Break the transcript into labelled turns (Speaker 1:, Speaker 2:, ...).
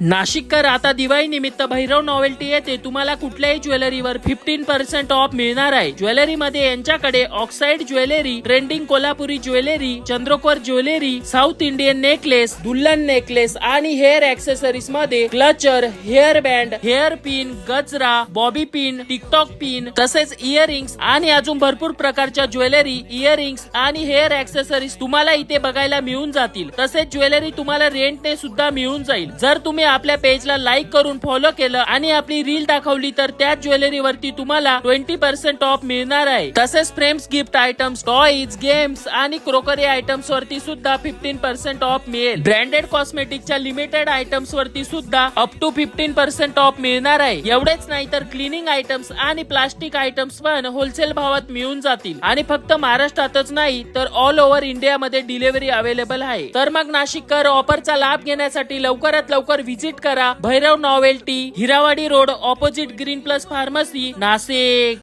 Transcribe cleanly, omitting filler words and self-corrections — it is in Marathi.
Speaker 1: नाशिककर आता दिवाळी निमित्त भैरव नॉवेल्टी येथे तुम्हाला कुठल्याही ज्वेलरीवर 15% ऑफ मिळणार आहे. ज्वेलरी मध्ये यांच्याकडे oxide jewellery, trending Kolhapuri jewellery, चंद्रकोर ज्वेलरी, साऊथ इंडियन नेकलेस, दुल्हन नेकलेस आणि हेअर ऍक्सेसरीज मध्ये clutcher, hair band, hair pin, गजरा, बॉबी पिन, टिकटॉक पिन तसेच इयरिंग्स आणि अजून भरपूर प्रकारच्या ज्वेलरी, इयरिंग्स आणि हेअर ऍक्सेसरीज तुम्हाला इथे बघायला मिळून जातील. तसेच ज्वेलरी तुम्हाला रेंटने सुद्धा मिळून जाईल. जर तुम्ही आपल्या पेजला लाईक करून फॉलो केलं आणि आपली रील दाखवली तर त्या ज्वेलरी वरती तुम्हाला 20% ऑफ मिळणार आहे. तसेच frames, gift items, toys, games आणि क्रोकरी आयटम्स वरती सुद्धा 15% ऑफ मिळेल. ब्रँडेड कॉस्मेटिकच्या लिमिटेड आयटम्स वरती सुद्धा अप टू 15% ऑफ मिळणार आहे. एवढेच नाही तर क्लिनिंग आयटम्स आणि प्लास्टिक आयटम्स पण होलसेल भावात मिळून जातील. आणि फक्त महाराष्ट्रातच नाही तर ऑल ओव्हर इंडिया मध्ये डिलिव्हरी अवेलेबल आहे. तर मग नाशिककर ऑफरचा लाभ घेण्यासाठी लवकरात लवकर विजिट करा Bhairav novelty, Hirawadi road, opposite green plus pharmacy, Nashik.